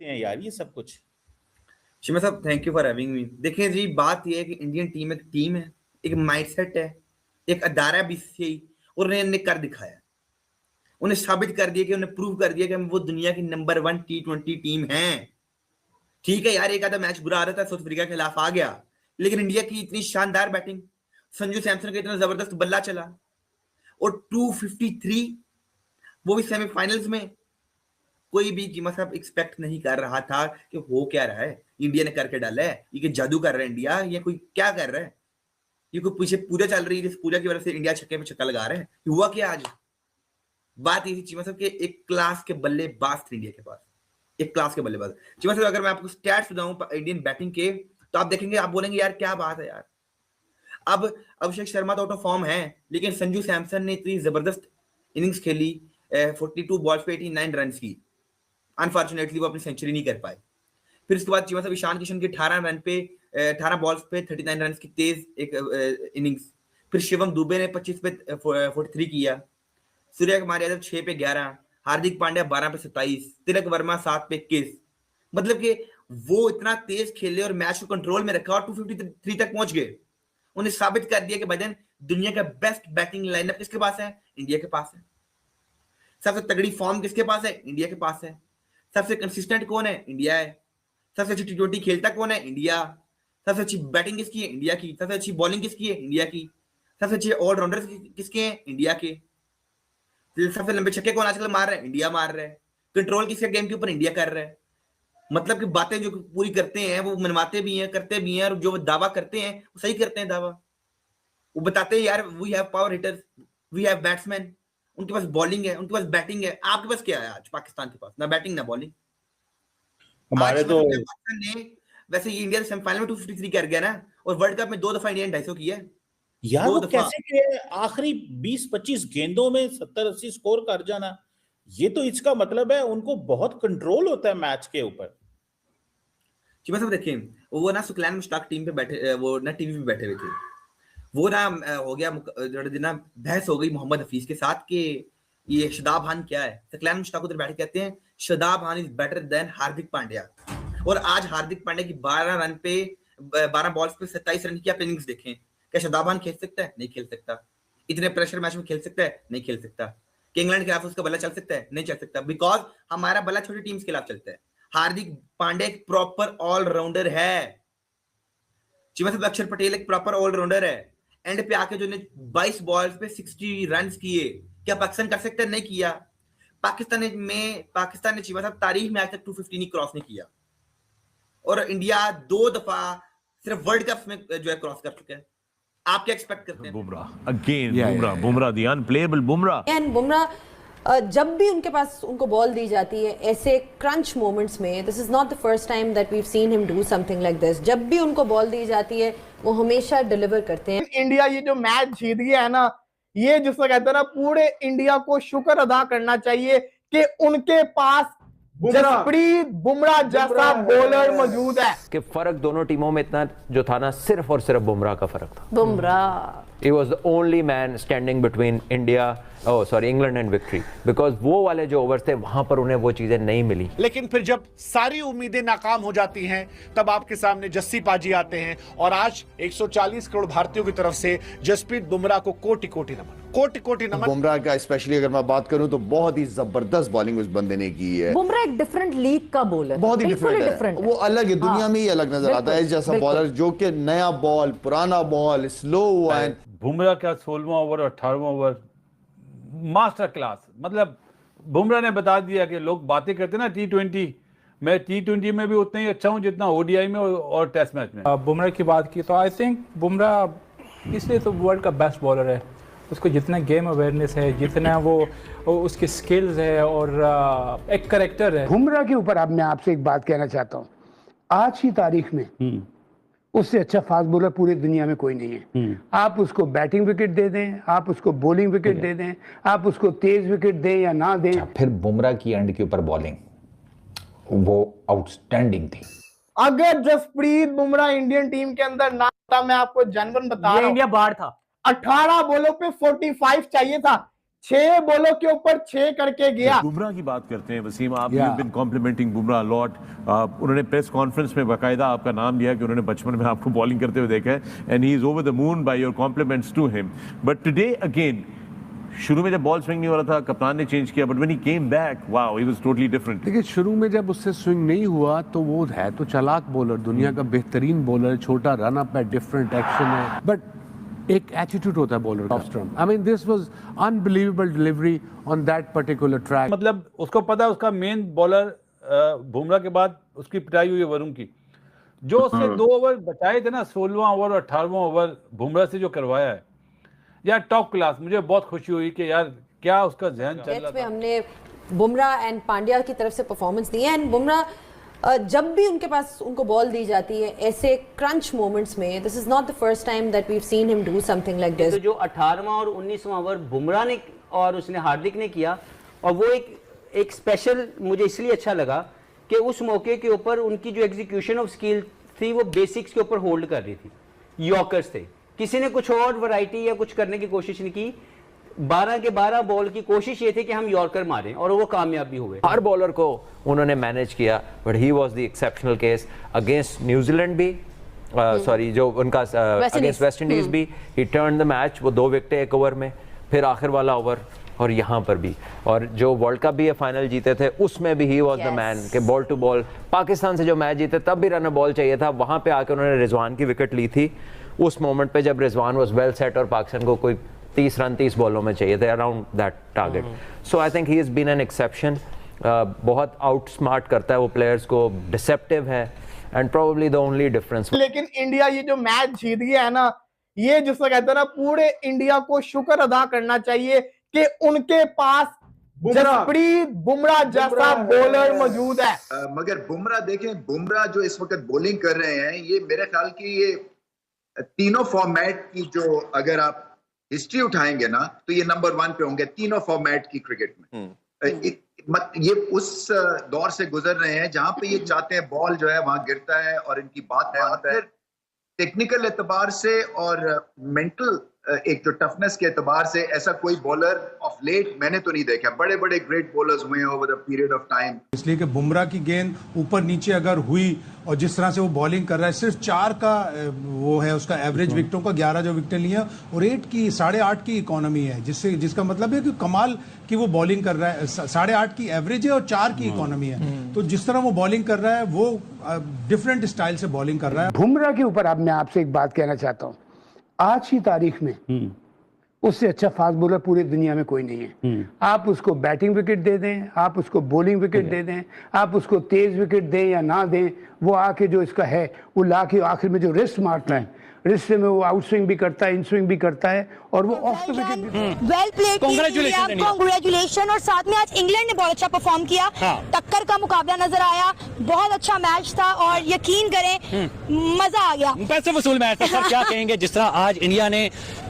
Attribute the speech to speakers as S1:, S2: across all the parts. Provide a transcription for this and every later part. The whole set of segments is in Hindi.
S1: देखते हैं यार ये सब कुछ।
S2: शिमा साहब thank you for having me. देखिए जी, बात ये है कि इंडियन टीम है, एक माइंडसेट है, एक अदारा बीसीसीआई, और उन्होंने कर दिखाया, उन्हें साबित कर दिया कि उन्हें प्रूव कर दिया कि हम वो दुनिया की नंबर 1 T20 टीम है। ठीक है यार, एक आधा मैच बुरा आ रहा था, साउथ अफ्रीका के खिलाफ आ गया, लेकिन इंडिया की इतनी शानदार बैटिंग, संजू सैमसन का इतना जबरदस्त बल्ला चला, और 253, वो भी सेमीफाइनल्स में। कोई भी कीमा साहब एक्सपेक्ट नहीं कर रहा था कि हो क्या रहा है, इंडिया ने करके डाला है, ये जादू कर रहा है इंडिया, ये कोई क्या कर रहा है, ये कोई पीछे पूजा चल रही है जिस पूजा की वजह से इंडिया छक्के पे छक्का लगा रहे हैं, हुआ क्या आज? बात ये थी चीमा साहब के एक क्लास के बल्लेबाज थे इंडिया के पास, एक क्लास के बल्लेबाज। चीमा साहब अगर मैं आपको स्टैट्स बताऊं इंडियन बैटिंग के, तो आप देखेंगे, आप बोलेंगे यार क्या बात है यार। अब अभिषेक शर्मा तो आउट ऑफ फॉर्म है, लेकिन संजू सैमसन ने इतनी जबरदस्त इनिंग्स खेली, 42 बॉल्स पे 89 रन की, अनफॉर्चुनेटली वो अपनी सेंचुरी नहीं कर पाए। फिर उसके बाद चीमा साहब ईशान किशन के 18 बॉल्स पे 39 रन की तेज एक इनिंग्स। फिर शिवम दुबे ने 25 पे 43 किया, सूर्य कुमार यादव 6 पे 11, हार्दिक पांड्या 12 पे 27, तिलक वर्मा 7 पे 21। मतलब कि वो इतना तेज खेले और मैच को कंट्रोल में रखा और 253 तक पहुंच गए। उन्हें साबित कर दिया कि भाईजान दुनिया का बेस्ट बैटिंग लाइनअप किसके पास है? इंडिया के पास है। सबसे तगड़ी फॉर्म किसके पास है? इंडिया के पास है। सबसे कंसिस्टेंट कौन है? इंडिया है। सबसे अच्छी T20 खेलता कौन है? इंडिया। सबसे अच्छी बैटिंग किसकी है? इंडिया की। सबसे अच्छी बॉलिंग किसकी है? इंडिया की। सबसे अच्छे ऑलराउंडर किसके हैं? इंडिया के। सबसे लंबे छक्के कौन आजकल मार रहे हैं? इंडिया मार रहे हैं। कंट्रोल किसके गेम के ऊपर? इंडिया कर रहा है। मतलब कि बातें जो पूरी करते हैं वो मनवाते भी हैं, करते भी हैं, और जो दावा करते हैं वो सही करते हैं दावा। वो बताते हैं यार we have power hitters, we have batsman, उनके पास बॉलिंग है, उनके पास बैटिंग है। आपके पास क्या है आज? पाकिस्तान के पास ना बैटिंग ना बॉलिंग।
S1: हमारे तो
S2: पाकिस्तान ने, वैसे ये इंडिया सेमीफाइनल में 253 कर गया ना, और वर्ल्ड कप में 2 दफा इंडिया ने 250 किया है
S1: यार। वो कैसे किए? आखिरी 20-25 गेंदों में 70-80 स्कोर कर जाना, ये तो इसका मतलब है उनको बहुत कंट्रोल होता है मैच के ऊपर।
S2: जी सब देखिए, वो ना सुकलैन मुश्ताक टीम पे बैठे, वो ना टीवी पे बैठे हुए थे, वो ना हो गया ना बहस हो गई मोहम्मद हफीज के साथ कि ये शदाब खान क्या है। सुकलैन मुश्ताक उधर बैठे कहते हैं Shadab Khan is better than Hardik Pandya. और आज हार्दिक पांड्या की 12 बॉल्स पे 27 रन की आप इनिंग्स देखें। क्या शदाब खान खेल सकता है? नहीं खेल सकता। इतने प्रेशर मैच में खेल सकता है? नहीं खेल सकता। कि इंग्लैंड के खिलाफ उसका बल्ला चल सकता है? नहीं चल सकता, बिकॉज हमारा बल्ला छोटी टीम्स के खिलाफ चलता है। हार्दिक पांड्या एक प्रॉपर ऑलराउंडर है। चीमा साहब अक्षर पटेल एक प्रॉपर ऑलराउंडर है। एंड पे आके जो ने 22 बॉल्स पे 60 रन किए, क्या पाकिस्तान कर सकता है? नहीं किया। पाकिस्तान ने चीमा साहब तारीख में आज तक 250 नहीं क्रॉस नहीं किया, और इंडिया 2 दफा सिर्फ वर्ल्ड कप में जो है क्रॉस कर चुका है। आप क्या एक्सपेक्ट करते हैं?
S3: Bumrah again, Bumrah the unplayable Bumrah.
S4: And Bumrah जब भी उनके पास उनको बॉल दी जाती है ऐसे क्रंच मोमेंट्स में, this is not the first time that we have seen him do something like this. जब भी उनको बॉल दी जाती है वो हमेशा डिलीवर करते हैं।
S5: इंडिया ये जो मैच जीत गया है ना, ये जिसको कहते हैं ना, पूरे इंडिया को शुक्र अदा करना चाहिए कि उनके पास जसप्रीत बुमराह जैसा बॉलर मौजूद है।
S6: कि फर्क दोनों टीमों में इतना जो था ना, सिर्फ और सिर्फ बुमराह का फर्क था।
S4: Bumrah
S6: He was the only man standing between England and victory, because वो वाले जो ओवर्स थे वहां पर उन्हें वो चीजें नहीं मिली।
S7: लेकिन फिर जब सारी उम्मीदें नाकाम हो जाती हैं, तब आपके सामने जस्सी पाजी आते हैं, और आज 140 करोड़ भारतीयों की तरफ से जसप्रीत बुमराह को कोटि कोटि नमन, कोटि कोटि नमन।
S8: बुमराह का स्पेशली अगर मैं बात करूं तो बहुत ही जबरदस्त बॉलिंग उस बंदे ने की है।
S4: बुमराह एक डिफरेंट लीग का बॉलर,
S8: बहुत ही डिफरेंट है, वो अलग है, दुनिया में ही अलग नजर आता है जैसा बॉलर, जो कि नया बॉल, पुराना बॉल, स्लो एंड
S9: बुमराह का 16वां ओवर और 18वां ओवर मास्टर क्लास। मतलब बुमराह ने बता दिया कि लोग बातें करते ना T20, मैं T20 में भी उतना ही अच्छा हूं जितना ODI में और टेस्ट मैच में।
S10: बुमराह की बात की तो आई थिंक बुमराह इसलिए तो वर्ल्ड का बेस्ट बॉलर है। उसको जितना गेम अवेयरनेस है, जितना वो उसकी स्किल्स है, और एक करेक्टर है।
S11: बुमराह के ऊपर अब मैं आपसे एक बात कहना चाहता हूँ, आज की तारीख में उससे अच्छा फास्ट बॉलर पूरी दुनिया में कोई नहीं है। आप उसको बैटिंग विकेट दे दें, आप उसको बॉलिंग विकेट दे दें, आप उसको तेज विकेट दें या ना दें।
S12: फिर बुमराह की एंड के ऊपर बॉलिंग वो आउटस्टैंडिंग थी।
S5: अगर जसप्रीत बुमराह इंडियन टीम के अंदर ना था, मैं आपको जनवन बता रहा हूं,
S13: इंडिया बाहर था।
S5: 18 बॉलों पे 45 चाहिए था, 6 बॉलों के ऊपर 6 करके गया।
S3: बुमराह की बात करते हैं वसीम, आप you been complimenting Bumrah lot. उन्होंने प्रेस कॉन्फ्रेंस में बाकायदा आपका नाम लिया कि उन्होंने बचपन में आपको बॉलिंग करते हुए देखा है, and he is over the moon by your compliments to him. But today again, शुरू में जब बॉल स्विंग नहीं हो रहा था, कप्तान ने चेंज किया, but when he came back, wow, he was totally different.
S13: देखिए, शुरू में जब उससे स्विंग नहीं हुआ तो वो है तो चालाक बॉलर, दुनिया का बेहतरीन बॉलर, छोटा रन अप है, डिफरेंट एक्शन है, बट एक एटीट्यूड होता है बॉलर का off stump. I mean this was unbelievable delivery on that particular track.
S9: मतलब उसको पता है उसका मेन बॉलर बुमराह के बाद उसकी पिटाई हुई है वरुण की, जो उससे 2 ओवर बचाए थे ना, 16वां ओवर और 18वां ओवर बुमराह से जो करवाया है यार, टॉप क्लास। मुझे बहुत खुशी हुई कि यार क्या उसका जहन चल रहा था।
S4: हमने बुमराह एंड पांड्या की तरफ से परफॉर्मेंस दी है, एंड बुमराह जब भी उनके पास उनको बॉल दी जाती है ऐसे क्रंच मोमेंट्स में, this is not the first time that we have seen him do something like this.
S14: तो जो 18वां और 19वां ओवर बुमराह ने और उसने हार्दिक ने किया, और वो एक स्पेशल मुझे इसलिए अच्छा लगा कि उस मौके के ऊपर उनकी जो एग्जीक्यूशन ऑफ स्किल थी वो बेसिक्स के ऊपर होल्ड कर रही थी। यॉर्कर्स थे, किसी ने कुछ और वैरायटी या कुछ करने की कोशिश नहीं की। 12 के 12 बॉल की कोशिश ये थी कि हम यॉर्कर मारें, और वो कामयाब भी हुए।
S6: हर बॉलर को उन्होंने मैनेज किया, but he was the exceptional case against New Zealand भी, सॉरी जो उनका अगेंस्ट वेस्ट इंडीज भी, ही टर्न द मैच। वो 2 विकेटें 1 ओवर में, फिर आखिर वाला ओवर, और यहाँ पर भी, और जो वर्ल्ड कप भी फाइनल जीते थे उसमें भी ही वाज द मैन के बॉल टू बॉल। पाकिस्तान से जो मैच जीते तब भी रन बॉल चाहिए था, वहां पे आके उन्होंने रिजवान की विकेट ली थी उस मोमेंट पे जब रिजवान वाज वेल सेट और पाकिस्तान को कोई 30 रन 30 बॉलों में चाहिए थे, around that target. So I think he has been an exception. बहुत आउट स्मार्ट करता है वो प्लेयर्स को, डिसेप्टिव है, and probably the only difference.
S5: लेकिन इंडिया ये जो मैच जीत गया है ना, ये जिसको कहते हैं ना, पूरे इंडिया को शुक्र अदा करना चाहिए कि उनके पास जसप्रीत बुमराह जैसा बॉलर मौजूद है।
S15: मगर बुमराह देखें, बुमराह जो इस वक्त बॉलिंग कर रहे हैं, ये मेरे ख्याल की ये तीनों फॉर्मेट की जो अगर आप हिस्ट्री उठाएंगे ना, तो ये नंबर 1 पे होंगे तीनों फॉर्मेट की क्रिकेट में। ये उस दौर से गुजर रहे हैं जहां पे ये चाहते हैं बॉल जो है वहां गिरता है और इनकी बात है। टेक्निकल एतबार से और मेंटल एक जो टफनेस के एतबार से ऐसा कोई बॉलर ऑफ लेट मैंने तो नहीं देखा। बड़े बड़े ग्रेट बॉलर्स हुए हैं over a period of time.
S16: इसलिए कि बुमराह की गेंद ऊपर नीचे अगर हुई और जिस तरह से वो बॉलिंग कर रहा है, सिर्फ 4 का वो है उसका एवरेज विकेटों का, 11 जो विकेटें ली हैं, और 8 की 8.5 की इकोनॉमी है, जिसका मतलब है कि कमाल की वो बॉलिंग कर रहा है। 8.5 की एवरेज है और 4 की इकोनॉमी है। तो जिस तरह वो बॉलिंग कर रहा है वो डिफरेंट स्टाइल से बॉलिंग कर रहा है।
S11: बुमराह के ऊपर अब मैं आपसे एक बात कहना चाहता हूँ, आज की तारीख में उससे अच्छा फास्ट बॉलर पूरी दुनिया में कोई नहीं है। आप उसको बैटिंग विकेट दे दें, आप उसको बॉलिंग विकेट दे दें, आप उसको तेज विकेट दें या ना दें, वो आके जो इसका है वो ला के आखिर में जो रिस्ट मारता है, रिस्ट में वो आउट स्विंग भी करता है, इन स्विंग भी करता है, और वो ऑफ द विकेट भी।
S17: Well played, congratulation. और साथ में आज इंग्लैंड ने बहुत अच्छा परफॉर्म किया, टक्कर का मुकाबला नजर आया, बहुत अच्छा मैच था, और यकीन करें मजा आ गया।
S18: पैसे वसूल मैच था सर, क्या कहेंगे जिस तरह आज इंडिया ने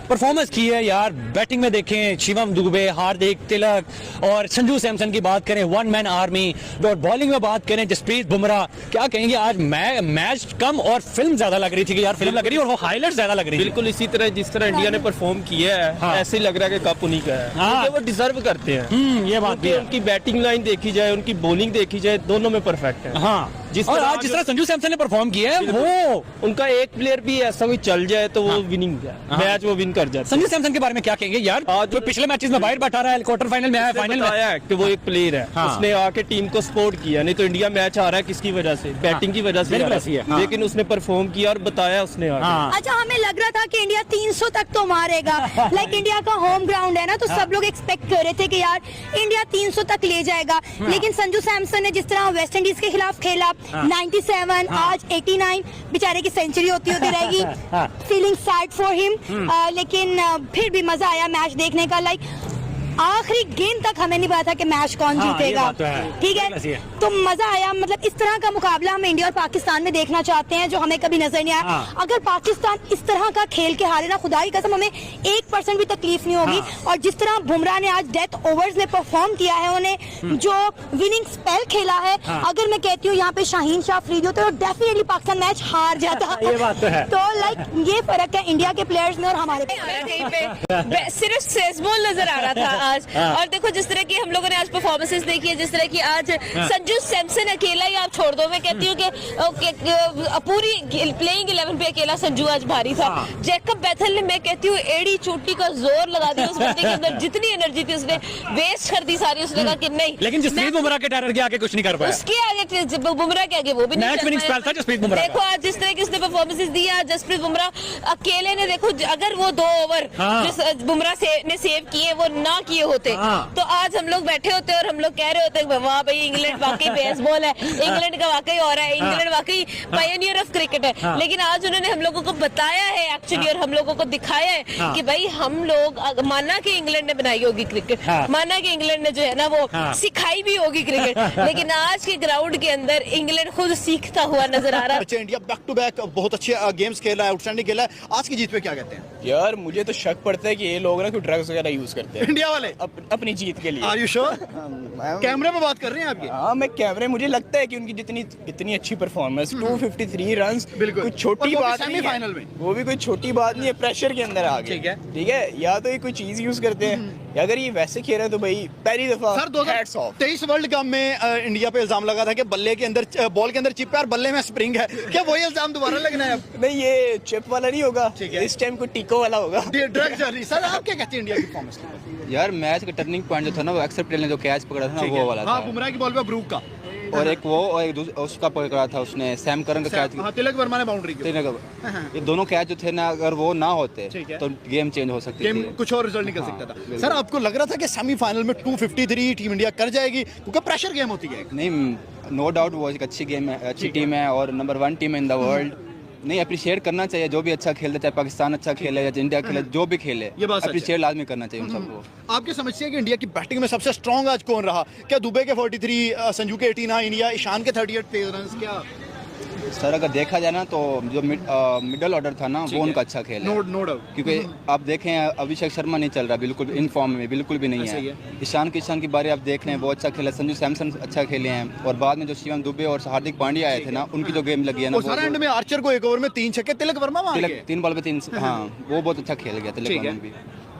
S18: परफॉर्मेंस की है यार। बैटिंग में देखें शिवम दुबे, हार्दिक, तिलक और संजू सैमसन की बात करें, 1 मैन आर्मी, और बॉलिंग में बात करें जसप्रीत बुमराह। क्या कहेंगे आज मैच कम और फिल्म ज्यादा लग रही थी कि यार फिल्म लग रही है, और वो हाईलाइट ज्यादा लग रही है।
S19: बिल्कुल इसी तरह जिस तरह इंडिया ने परफॉर्म किया है, ऐसे लग रहा है कि कप उन्हीं का है, क्योंकि वो डिजर्व करते हैं।
S18: ये बात भी है।
S19: उनकी बैटिंग लाइन देखी जाए, उनकी बॉलिंग देखी जाए, दोनों में परफेक्ट है।
S18: हाँ, जिस तरह संजू सैमसन ने परफॉर्म किया है, वो
S19: उनका एक प्लेयर भी ऐसा कोई चल जाए तो वो विनिंग मैच वो विन कर जाता है।
S18: संजू सैमसन के बारे में क्या कहेंगे यार? जो पिछले मैचेस में बाहर बैठा रहा है, क्वार्टर फाइनल में आया, फाइनल में आया
S19: कि वो एक प्लेयर है, उसने आके टीम को सपोर्ट किया। नहीं तो इंडिया मैच आ रहा है किसकी वजह से? बैटिंग की वजह से, लेकिन उसने परफॉर्म किया और बताया उसने।
S17: अच्छा, हमें लग रहा था कि इंडिया 300 तक तो मारेगा, लाइक इंडिया का होम ग्राउंड है ना, तो सब लोग एक्सपेक्ट कर रहे थे कि यार इंडिया 300 तक ले जाएगा। लेकिन संजू सैमसन ने जिस तरह वेस्ट इंडीज के खिलाफ खेला, 97, आज 89, बेचारे की सेंचुरी होती रहेगी। फीलिंग सैड फॉर हिम, लेकिन फिर भी मजा आया मैच देखने का। लाइक आखिरी गेंद तक हमें नहीं पता था कि मैच कौन जीतेगा, ठीक है, तो मजा आया। मतलब इस तरह का मुकाबला हम इंडिया और पाकिस्तान में देखना चाहते हैं, जो हमें कभी नजर नहीं आया। अगर पाकिस्तान इस तरह का खेल के हारे ना, खुदा की कसम हमें 1% भी तकलीफ नहीं होगी। और जिस तरह बुमराह ने आज डेथ ओवर्स में परफॉर्म किया है, उन्हें जो विनिंग स्पेल खेला है, अगर मैं कहती हूँ यहाँ पे शाहीन शाह अफरीदी होते तो डेफिनेटली पाकिस्तान मैच हार जाता।
S18: ये बात तो है।
S17: तो लाइक ये फर्क है इंडिया के प्लेयर्स में और हमारे।
S20: सिर्फ सेज बॉल नजर आ रहा था आज। और देखो जिस तरह की हम लोगों ने आज परफॉर्मेंसेस देखी है, जिस तरह की आज संजू सैमसन अकेला ही आप छोड़ दो, मैं कहती हूँ कि पूरी प्लेइंग 11 पे अकेला संजू आज भारी था। जैकब बैथल ने, मैं कहती हूँ, एड़ी चोटी का जोर लगा दिया उस बंदे के अंदर, जितनी एनर्जी थी उसने वेस्ट कर दी सारी। उसने कहा कि नहीं,
S18: लेकिन जसप्रीत बुमराह के टेरर के आगे कुछ नहीं कर पाया,
S20: उसके आगे बुमराह के आगे वो भी
S18: मैच विनिंग स्पेल था जसप्रीत बुमराह।
S20: देखो आज जिस तरह की उसने परफॉर्मेंसेस दी आज जसप्रीत बुमराह अकेले ने, देखो अगर वो 2 ओवर बुमराह ने सेव किए वो ना किए होते तो आज हम लोग बैठे होते और हम लोग कह रहे होते वाह भाई इंग्लैंड वाकई बेसबॉल है, इंग्लैंड का वाकई हो रहा है, इंग्लैंड वाकई पायनियर ऑफ क्रिकेट है। लेकिन आज उन्होंने हम लोगों को बताया है एक्चुअली, और हम लोगों को दिखाया है कि भाई हम लोग, माना कि इंग्लैंड ने बनाई होगी क्रिकेट, माना कि इंग्लैंड ने जो है ना वो सिखाई भी होगी क्रिकेट, लेकिन आज के ग्राउंड के अंदर इंग्लैंड खुद सीखता हुआ नजर आ रहा है।
S7: इंडिया बैक टू बैक बहुत अच्छे गेम्स खेल रहा है, आउटस्टैंडिंग खेला है। आज की जीत पे क्या कहते हैं?
S19: यार मुझे तो शक पड़ता है कि ये लोग ना कोई ड्रग्स वगैरह यूज करते हैं
S7: इंडिया वाले
S19: अपनी जीत के लिए।
S7: Are you sure? कैमरे में बात कर रहे हैं आपके?
S19: हाँ मैं कैमरे, मुझे लगता है कि उनकी जितनी इतनी अच्छी परफॉर्मेंस 253 रन्स कोई छोटी बात नहीं है, फाइनल में वो भी कोई छोटी बात नहीं है, प्रेशर के अंदर आ गए। ठीक है, या तो ये कोई चीज यूज करते हैं या अगर ये वैसे खेल रहे हैं तो भाई पहली दफा।
S7: सर 2023 वर्ल्ड कप में इंडिया पे इल्जाम लगा था कि बल्ले के अंदर, बॉल के अंदर चिप है और बल्ले में स्प्रिंग है, क्या वही इल्जाम दोबारा लगना है?
S19: नहीं ये चिप वाला नहीं होगा, इस टाइम कोई टीको वाला होगा।
S7: Drug journey. सर आप क्या कहते हैं इंडिया की परफॉर्मेंस?
S21: यार मैच का टर्निंग पॉइंट जो था ना वो अक्सर पटेल ने जो कैच पकड़ा था ना वो वाला था,
S7: बुमराह की बॉल पे ब्रूक का,
S21: और एक वो और एक उसका पकड़ा था उसने सैम करन का कैच,
S7: तिलक वर्मा ने बाउंड्री की।
S21: ये दोनों कैच जो थे ना अगर वो ना होते तो गेम चेंज हो सकती थी,
S7: कुछ और रिजल्ट निकल सकता था। सर आपको लग रहा था कि सेमीफाइनल में 253 टीम इंडिया कर जाएगी क्योंकि प्रेशर गेम होती है?
S21: नहीं, नो डाउट वो एक अच्छी गेम है, अच्छी टीम है और number 1 team in the world. नहीं अप्रिशिएट करना चाहिए, जो भी अच्छा खेलता है, चाहे पाकिस्तान अच्छा खेले या इंडिया खेले, जो भी खेले अप्रिशिएट लाजमी करना चाहिए उन सबको।
S7: आपकी समझते हैं कि इंडिया की बैटिंग में सबसे स्ट्रॉन्ग आज कौन रहा? क्या दुबे के 43, संजू के 89 या ईशान के 38 तेज रन? क्या
S21: सर अगर देखा जाए ना तो जो मिडल ऑर्डर था ना वो उनका अच्छा खेल है,
S7: नो डाउट,
S21: क्योंकि आप देखें अभिषेक शर्मा नहीं चल रहा, बिल्कुल इन फॉर्म में बिल्कुल भी नहीं है। ईशान की बारी आप देख रहे हैं वो अच्छा खेला, संजू सैमसन अच्छा खेले हैं, और बाद में जो शिवम दुबे और हार्दिक पांड्या आए थे ना उनकी जो गेम लगी है ना,
S7: सारा एंड में आर्चर को 1 ओवर में 3 छक्के, तिलक वर्मा
S21: 3 बॉल पे 3, हाँ वो बहुत अच्छा खेल गया तिलक वर्मा भी।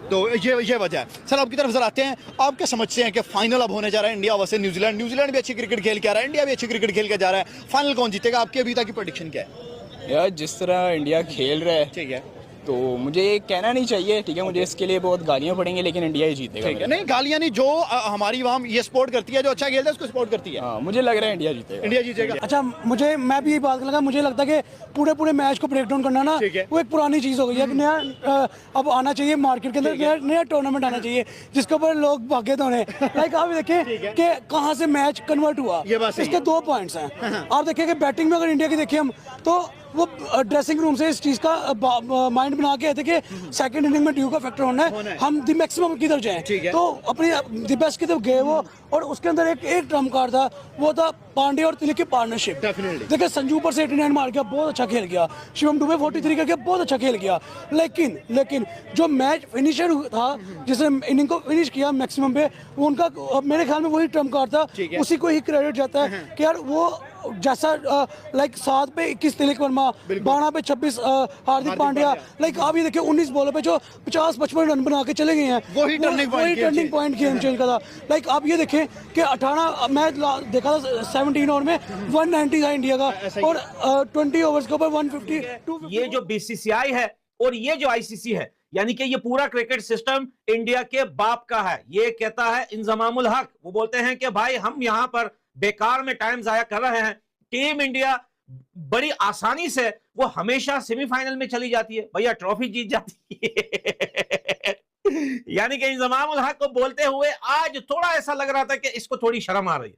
S7: तो ये वजह है। सर आपकी तरफ जरा आते हैं, आप क्या समझते हैं कि फाइनल अब होने जा रहा है इंडिया वर्सेस न्यूजीलैंड? न्यूजीलैंड भी अच्छी क्रिकेट खेल के आ रहा है, इंडिया भी अच्छी क्रिकेट खेल के जा रहा है, फाइनल कौन जीतेगा? आपकी अभी तक की प्रेडिक्शन क्या है?
S19: यार जिस तरह इंडिया खेल रहा है, ठीक है, तो मुझे कहना नहीं चाहिए, ठीक है, मुझे इसके लिए बहुत गालियां पड़ेंगी, लेकिन इंडिया ही जीतेगा।
S7: ठीक है, नहीं गालियां नहीं, जो हमारी आवाम ये सपोर्ट करती है, जो अच्छा खेलता है उसको सपोर्ट करती है।
S19: हाँ, मुझे लग रहा है इंडिया जीतेगा।
S7: इंडिया जीतेगा।
S22: अच्छा मैं भी यही बात लगा, मुझे लगता है कि पूरे मैच को ब्रेक डाउन करना ना वो एक पुरानी चीज हो गई है, नया अब आना चाहिए मार्केट के अंदर, नया टूर्नामेंट आना चाहिए जिसके ऊपर लोग भागे दौड़े। लाइक आप देखें कि कहाँ से मैच कन्वर्ट हुआ, इसके 2 पॉइंट्स हैं। आप देखें कि बैटिंग में अगर इंडिया की देखें हम तो वो ड्रेसिंग रूम से इस चीज का माइंड बना के आते कि सेकंड इनिंग में ड्यू का फैक्टर होना है, हम द मैक्सिमम की तरफ जाएं, तो अपनी द बेस्ट की तरफ गए वो। और उसके अंदर एक ट्रम्प कार्ड था, वो था पांडे और तिलक की पार्टनरशिप। देखिए संजू पर से 89 मार गया, बहुत अच्छा खेल गया, शिवम दुबे 43 करके बहुत अच्छा खेल गया, लेकिन जो मैच फिनिशर था जिसने इनिंग को फिनिश किया मैक्सिमम पे, वो उनका मेरे ख्याल में वही ट्रम्प कार्ड था, उसी को ही क्रेडिट जाता है कि यार वो जैसा लाइक 7 पे 21 तिलक वर्मा, 12 पे 26 हार्दिक पांड्या, लाइक आप ये देखिए 19 बॉलों पे जो 50-55 रन बना के चले गए हैं, वही टर्निंग पॉइंट गेम चेंज का था। लाइक आप ये देखें कि 18 मैच देखा था 17 ओवर में 190 था इंडिया का, और 20 ओवर्स के ऊपर 150।
S23: ये जो बीसीसीआई है और ये जो आईसीसी है, यानी कि ये पूरा क्रिकेट सिस्टम इंडिया के बाप का है। ये कहता है इंजमामुल हक, वो बोलते हैं कि भाई हम यहाँ पर बेकार में टाइम जाया कर रहे हैं। टीम इंडिया बड़ी आसानी से वो हमेशा सेमीफाइनल में चली जाती है, भैया ट्रॉफी जीत जाती है। यानी कि इंजमामुल हक को बोलते हुए आज थोड़ा ऐसा लग रहा था कि इसको थोड़ी शर्म आ रही है,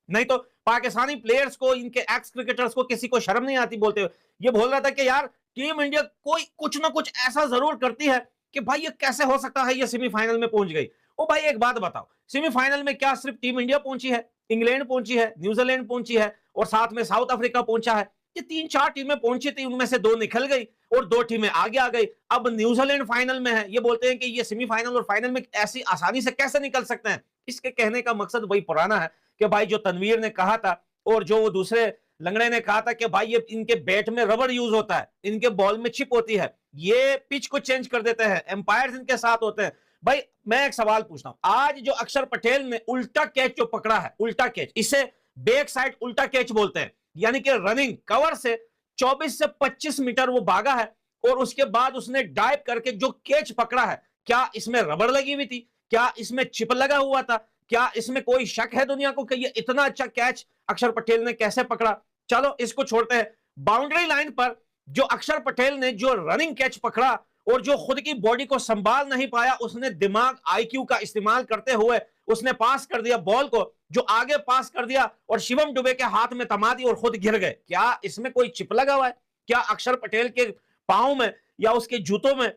S23: नहीं तो पाकिस्तानी प्लेयर्स को, इनके एक्स क्रिकेटर्स को किसी को शर्म नहीं आती बोलते हुए। ये बोल रहा था कि यार टीम इंडिया कोई कुछ ना कुछ ऐसा जरूर करती है कि भाई ये कैसे हो सकता है ये सेमीफाइनल में पहुंच गई। ओ भाई एक बात बताओ, सेमीफाइनल में क्या सिर्फ टीम इंडिया पहुंची है? इंग्लैंड पहुंची है, न्यूजीलैंड पहुंची है, और साथ में साउथ अफ्रीका पहुंचा है। ये 3-4 टीमें पहुंची थी, उनमें से 2 निकल गई और 2 टीमें आगे आ गई। अब न्यूजीलैंड फाइनल में है। ये बोलते हैं कि ये सेमीफाइनल और फाइनल में ऐसी आसानी से कैसे निकल सकते हैं। इसके कहने का मकसद वही पुराना है कि भाई जो तनवीर ने कहा था और जो वो दूसरे लंगड़े ने कहा था कि भाई ये इनके बैट में रबर यूज होता है, इनके बॉल में चिप होती है, ये पिच को चेंज कर देते हैं, एम्पायर्स इनके साथ होते हैं। भाई मैं एक सवाल पूछता हूं, आज जो अक्षर पटेल ने उल्टा कैच जो पकड़ा है, उल्टा कैच, इसे बैक साइड उल्टा कैच बोलते हैं, यानी कि रनिंग कवर से 24 से 25 मीटर वो भागा है और उसके बाद उसने डाइव करके जो कैच पकड़ा है, क्या इसमें रबड़ लगी हुई थी, क्या इसमें चिप लगा हुआ था, क्या इसमें कोई शक है दुनिया को कि ये इतना अच्छा कैच अक्षर पटेल ने कैसे पकड़ा? चलो इसको छोड़ते हैं। बाउंड्री लाइन पर जो अक्षर पटेल ने जो रनिंग कैच पकड़ा और जो खुद की बॉडी को संभाल नहीं पाया, उसने दिमाग आईक्यू का इस्तेमाल करते हुए उसने पास कर दिया बॉल को, जो आगे पास कर दिया और शिवम दुबे के हाथ में थमा दी और खुद गिर गए। क्या इसमें कोई चिप लगा हुआ है? क्या अक्षर पटेल के पांव में या उसके जूतों में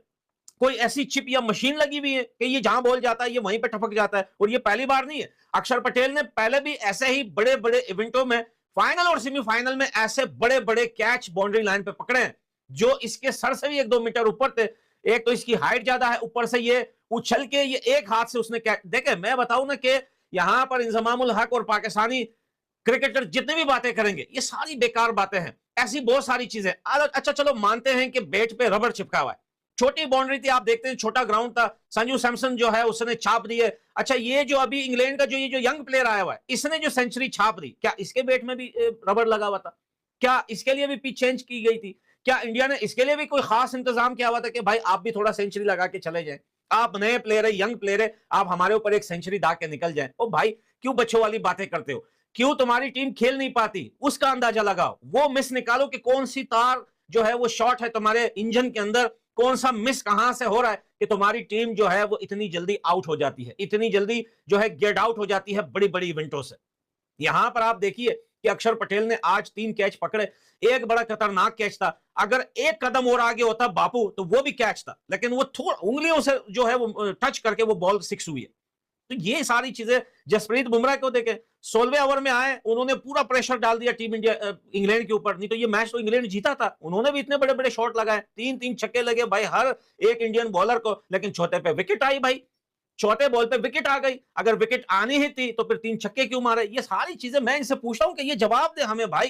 S23: कोई ऐसी चिप या मशीन लगी हुई है कि ये जहां बॉल जाता है ये वहीं पे टपक जाता है? और ये पहली बार नहीं है, अक्षर पटेल ने पहले भी ऐसे ही बड़े बड़े इवेंटों में, फाइनल और सेमीफाइनल में ऐसे बड़े बड़े कैच बाउंड्री लाइन पे पकड़े हैं जो इसके सर से भी 1-2 मीटर ऊपर थे। एक तो इसकी हाइट ज्यादा है, ऊपर से ये उछल के ये एक हाथ से उसने कैच, देखे मैं बताऊं ना कि यहां पर इंजमामुल हक और पाकिस्तानी क्रिकेटर जितनी भी बातें करेंगे ये सारी बेकार बातें हैं। ऐसी बहुत सारी चीजें, अच्छा चलो मानते हैं कि बैट पे रबर चिपका हुआ है, छोटी बाउंड्री थी, आप देखते हैं छोटा ग्राउंड था, संजू सैमसन जो है उसने छाप दी है। अच्छा ये जो अभी इंग्लैंड का जो ये जो यंग प्लेयर आया हुआ है, इसने जो सेंचुरी छाप दी, क्या इसके बैट में भी रबर लगा हुआ था? क्या इसके लिए भी पिच चेंज की गई थी? क्या इंडिया ने इसके लिए भी कोई खास इंतजाम किया हुआ था कि भाई आप भी थोड़ा सेंचुरी लगा के चले जाएं, आप नए प्लेयर है, यंग प्लेयर है, आप हमारे ऊपर एक सेंचुरी दाग के निकल जाएं? ओ भाई क्यों बच्चों वाली बातें करते हो? क्यों तुम्हारी टीम खेल नहीं पाती? उसका अंदाजा लगाओ, वो मिस निकालो कि कौन सी तार जो है वो शॉर्ट है तुम्हारे इंजन के अंदर, कौन सा मिस कहां से हो रहा है कि तुम्हारी टीम जो है वो इतनी जल्दी आउट हो जाती है, इतनी जल्दी जो है गेट आउट हो जाती है बड़ी बड़ी इवेंटों से। यहां पर आप देखिए कि अक्षर पटेल ने आज 3 कैच पकड़े, एक बड़ा खतरनाक कैच था, अगर एक कदम और आगे होता बापू तो वो भी कैच था, लेकिन वो थोड़ा उंगलियों से जो है वो टच करके वो बॉल 6 हुई है। तो ये सारी चीजें जसप्रीत बुमराह को देखें, 16वें ओवर में आए, उन्होंने पूरा प्रेशर डाल दिया टीम इंडिया इंग्लैंड के ऊपर, नहीं तो ये मैच तो इंग्लैंड जीता था। उन्होंने भी इतने बड़े बड़े शॉट लगाए, 3-3 छक्के लगे भाई हर एक इंडियन बॉलर को, लेकिन चौथे पे विकेट आई भाई, चौथे बॉल पे विकेट आ गई। अगर विकेट आनी ही थी तो फिर 3 छक्के क्यों मारे? ये सारी चीजें मैं इनसे पूछ रहा हूं कि ये जवाब दे हमें भाई।